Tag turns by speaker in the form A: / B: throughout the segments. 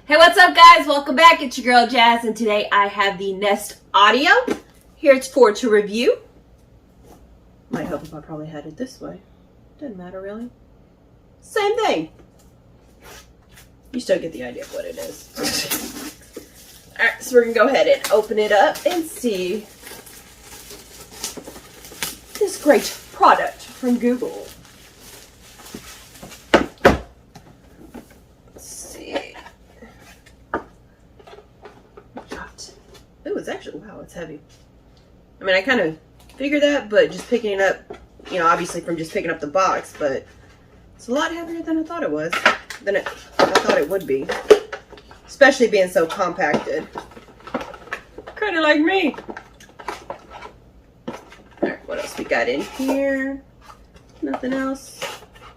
A: Hey, what's up guys? Welcome back. It's your girl Jazz, and today I have the Nest Audio. Here it's for to review. Might help if I probably had it this way. Doesn't matter really. Same thing. You still get the idea of what it is. Alright, so we're gonna go ahead and open it up and see this great product from Google. It's actually, wow, it's heavy. I mean, I kind of figured that, but just picking it up, you know, obviously from just picking up the box, but it's a lot heavier than I thought it was, I thought it would be, especially being so compacted. Kind of like me. Alright, what else we got in here? Nothing else.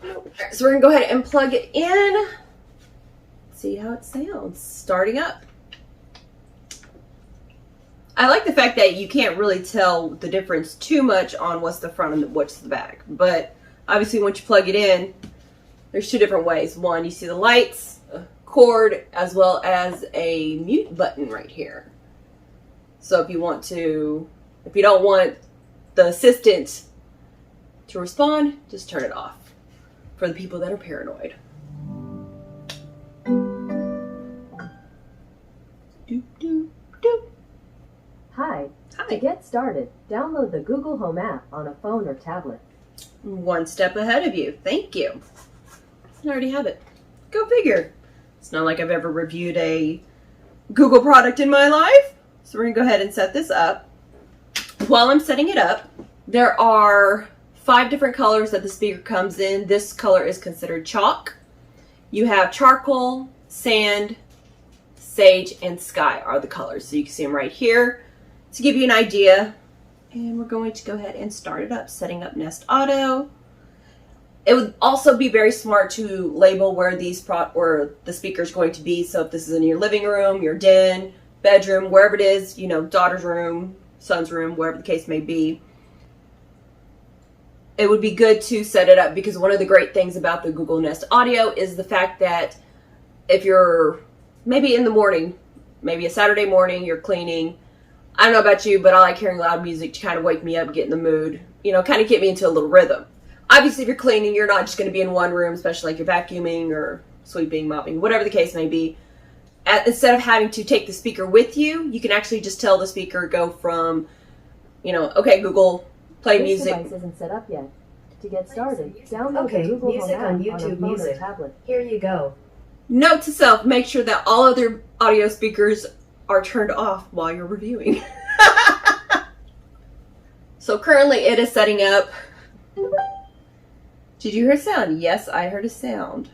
A: Nope. Alright, so we're gonna go ahead and plug it in. See how it sounds. Starting up. I like the fact that you can't really tell the difference too much on what's the front and what's the back. But obviously once you plug it in, there's two different ways. One, you see the lights, a cord, as well as a mute button right here. So if you don't want the assistant to respond, just turn it off for the people that are paranoid. Doop, doop, doop.
B: Hi.
A: Hi.
B: To get started, download the Google Home app on a phone or tablet.
A: One step ahead of you. Thank you. I already have it. Go figure. It's not like I've ever reviewed a Google product in my life. So we're going to go ahead and set this up. While I'm setting it up, there are 5 different colors that the speaker comes in. This color is considered chalk. You have charcoal, sand, sage, and sky are the colors. So you can see them right here to give you an idea. And we're going to go ahead and start it up, setting up Nest Auto. It would also be very smart to label where where the speaker is going to be. So if this is in your living room, your den, bedroom, wherever it is, you know, daughter's room, son's room, wherever the case may be, it would be good to set it up, because one of the great things about the Google Nest Audio is the fact that if you're maybe in the morning, maybe a Saturday morning, you're cleaning. I don't know about you, but I like hearing loud music to kind of wake me up, get in the mood, you know, kind of get me into a little rhythm. Obviously, if you're cleaning, you're not just going to be in one room, especially like you're vacuuming or sweeping, mopping, whatever the case may be. Instead of having to take the speaker with you, you can actually just tell the speaker, go from, you know, okay, Google, play music.
B: This device isn't set up yet. To get started, download the Google
C: music
B: Home app
C: on YouTube
B: a phone
C: Music.
B: or tablet.
C: Here you go.
A: Note to self, make sure that all other audio speakers are turned off while you're reviewing. So currently it is setting up. Did you hear a sound? Yes, I heard a sound.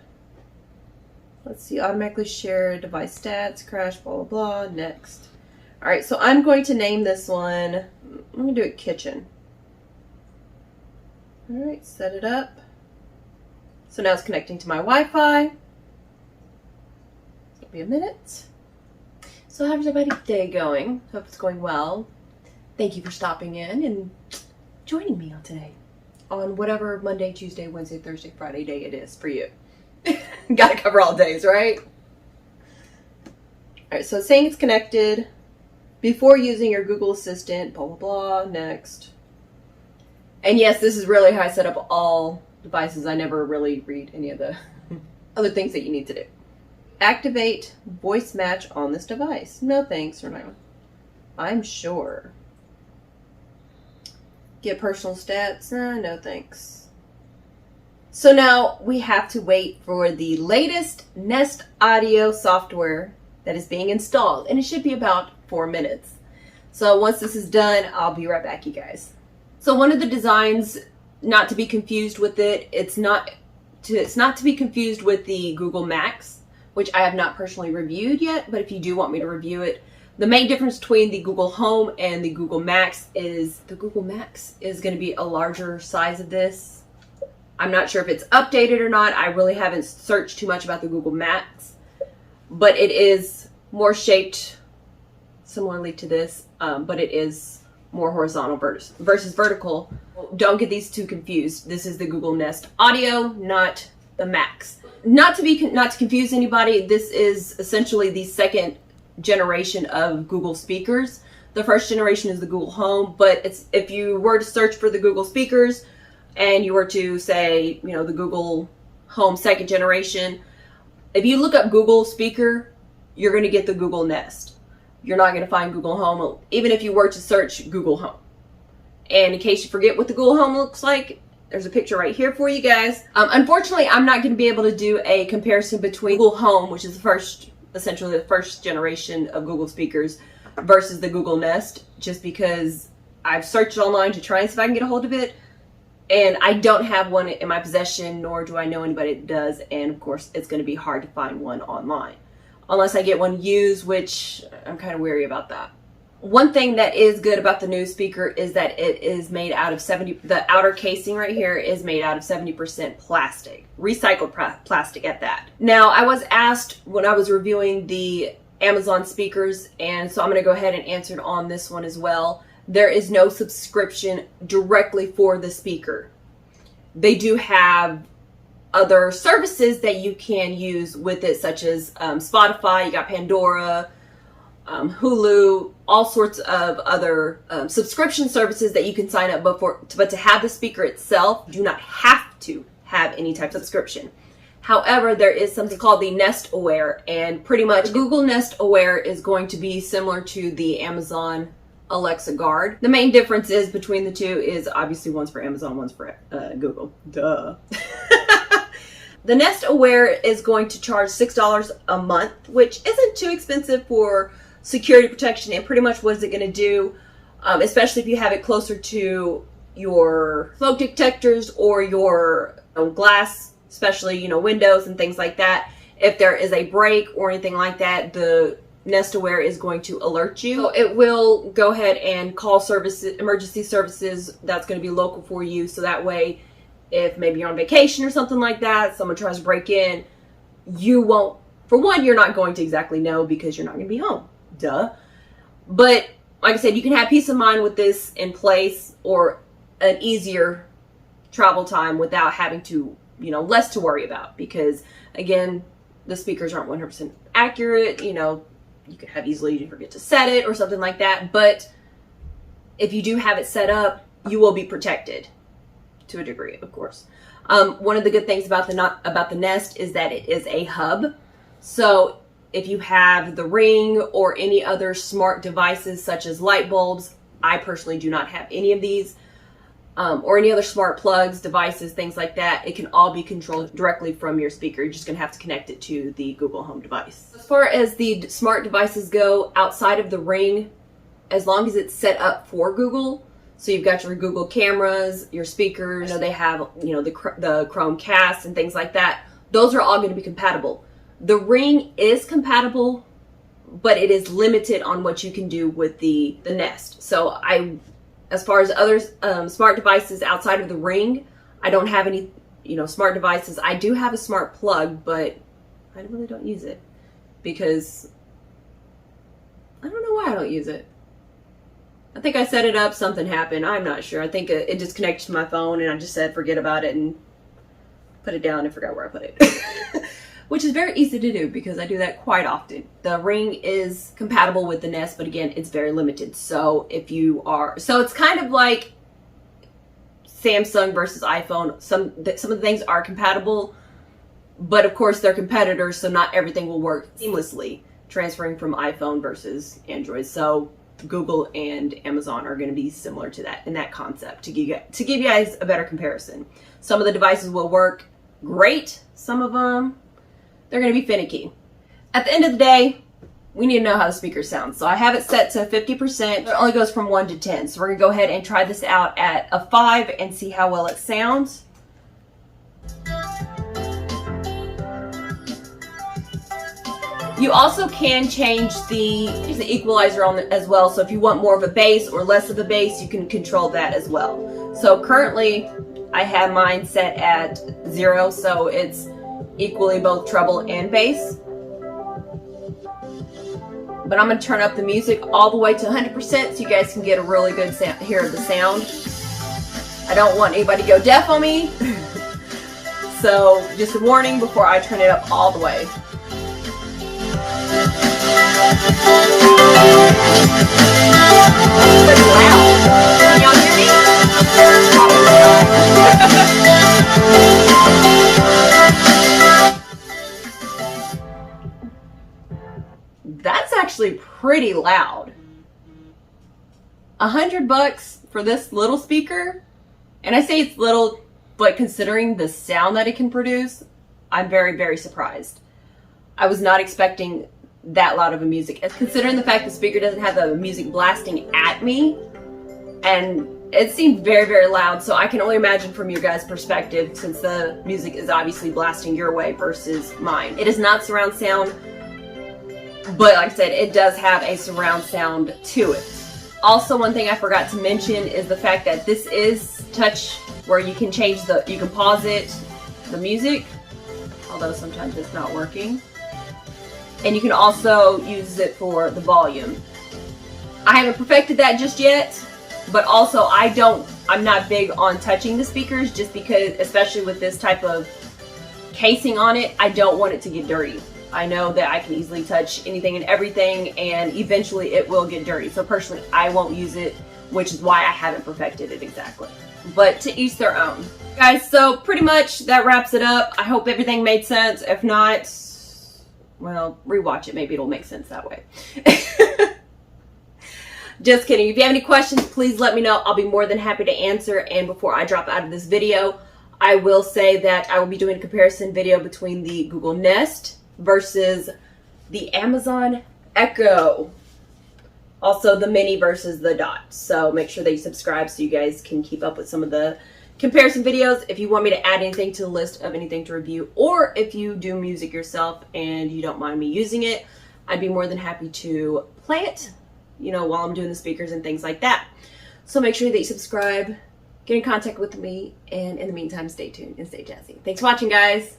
A: Let's see, automatically share device stats, crash, blah, blah, blah, next. All right, so I'm going to name this one, I'm going to do it kitchen. All right, set it up. So now it's connecting to my Wi-Fi. Give me a minute. So how's everybody's day going? Hope it's going well. Thank you for stopping in and joining me on today. On whatever Monday, Tuesday, Wednesday, Thursday, Friday day it is for you. Gotta cover all days, right? Alright, so it's saying it's connected. Before using your Google Assistant, blah, blah, blah, next. And yes, this is really how I set up all devices. I never really read any of the other things that you need to do. Activate voice match on this device. No thanks for now. I'm sure. Get personal stats. No thanks. So now we have to wait for the latest Nest Audio software that is being installed. And it should be about 4 minutes. So once this is done, I'll be right back, you guys. So one of the designs, not to be confused with it, it's not to be confused with the Google Max, which I have not personally reviewed yet, but if you do want me to review it, the main difference between the Google Home and the Google Max is the Google Max is going to be a larger size of this. I'm not sure if it's updated or not. I really haven't searched too much about the Google Max, but it is more shaped similarly to this, but it is more horizontal versus vertical. Don't get these two confused. This is the Google Nest Audio, not the Max. not to confuse anybody, this is essentially the second generation of Google speakers. The first generation is the Google Home, but if you were to search for the Google speakers and you were to say, you know, the Google Home second generation, if you look up Google speaker, you're going to get the Google Nest. You're not going to find Google Home, even if you were to search Google Home. And in case you forget what the Google Home looks like, there's a picture right here for you guys. Unfortunately, I'm not going to be able to do a comparison between Google Home, which is essentially the first generation of Google speakers, versus the Google Nest, just because I've searched online to try and see if I can get a hold of it, and I don't have one in my possession, nor do I know anybody that does, and of course it's going to be hard to find one online unless I get one used, which I'm kind of weary about that. One thing that is good about the new speaker is that it is made out of the outer casing right here is made out of 70% plastic, recycled plastic at that. Now, I was asked when I was reviewing the Amazon speakers, and so I'm going to go ahead and answer it on this one as well. There is no subscription directly for the speaker. They do have other services that you can use with it, such as Spotify, you got Pandora, Hulu, all sorts of other subscription services that you can sign up but to have the speaker itself, you do not have to have any type of subscription. However, there is something called the Nest Aware, and pretty much Google Nest Aware is going to be similar to the Amazon Alexa Guard. The main difference is between the two is obviously one's for Amazon, one's for Google. Duh. The Nest Aware is going to charge $6 a month, which isn't too expensive for security protection. And pretty much what is it going to do, especially if you have it closer to your smoke detectors or your glass, especially, you know, windows and things like that. If there is a break or anything like that, the Nest Aware is going to alert you. So it will go ahead and call emergency services that's going to be local for you. So that way, if maybe you're on vacation or something like that, someone tries to break in, you won't, for one, you're not going to exactly know because you're not going to be home. Duh. But like I said, you can have peace of mind with this in place, or an easier travel time without having to, you know, less to worry about, because again, the speakers aren't 100% accurate. You know, you could have easily forget to set it or something like that. But if you do have it set up, you will be protected to a degree, of course. One of the good things about the Nest is that it is a hub. So if you have the Ring or any other smart devices such as light bulbs, I personally do not have any of these, or any other smart plugs, devices, things like that, it can all be controlled directly from your speaker. You're just going to have to connect it to the Google Home device. As far as the smart devices go, outside of the Ring, as long as it's set up for Google, so you've got your Google cameras, your speakers, you know, they have, you know, the Chromecast and things like that, those are all going to be compatible. The Ring is compatible, but it is limited on what you can do with the Nest. So as far as other smart devices outside of the Ring, I don't have any, you know, smart devices. I do have a smart plug, but I really don't use it because I don't know why I don't use it. I think I set it up, something happened. I'm not sure. I think it just connected to my phone and I just said forget about it and put it down and forgot where I put it. Which is very easy to do because I do that quite often. The Ring is compatible with the Nest, but again, it's very limited. So it's kind of like Samsung versus iPhone. Some of the things are compatible, but of course they're competitors, so not everything will work seamlessly transferring from iPhone versus Android. So Google and Amazon are going to be similar to that in that concept to give you guys a better comparison. Some of the devices will work great. Some of them, they're going to be finicky. At the end of the day, we need to know how the speaker sounds. So I have it set to 50%. It only goes from 1 to 10. So we're going to go ahead and try this out at a 5 and see how well it sounds. You also can change the equalizer on it as well. So if you want more of a bass or less of a bass, you can control that as well. So currently I have mine set at 0. So it's equally both treble and bass. But I'm going to turn up the music all the way to 100% so you guys can get a really good hear of the sound. I don't want anybody to go deaf on me. So just a warning before I turn it up all the way. It's loud. Can y'all hear me? That's actually pretty loud. $100 for this little speaker, and I say it's little, but considering the sound that it can produce, I'm very, very surprised. I was not expecting that loud of a music, and considering the fact the speaker doesn't have the music blasting at me, and it seemed very, very loud, so I can only imagine from your guys' perspective, since the music is obviously blasting your way versus mine. It is not surround sound, but like I said, it does have a surround sound to it. Also, one thing I forgot to mention is the fact that this is touch, where you can change you can pause it, the music, although sometimes it's not working. And you can also use it for the volume. I haven't perfected that just yet, but also I'm not big on touching the speakers, just because, especially with this type of casing on it, I don't want it to get dirty. I know that I can easily touch anything and everything, and eventually it will get dirty. So personally, I won't use it, which is why I haven't perfected it exactly. But to each their own. Guys, so pretty much that wraps it up. I hope everything made sense. If not, well, rewatch it. Maybe it'll make sense that way. Just kidding. If you have any questions, please let me know. I'll be more than happy to answer. And before I drop out of this video, I will say that I will be doing a comparison video between the Google Nest versus the Amazon Echo. Also the Mini versus the Dot. So make sure that you subscribe so you guys can keep up with some of the comparison videos. If you want me to add anything to the list of anything to review, or if you do music yourself and you don't mind me using it, I'd be more than happy to play it, you know, while I'm doing the speakers and things like that. So make sure that you subscribe, get in contact with me, and in the meantime, stay tuned and stay jazzy. Thanks for watching, guys.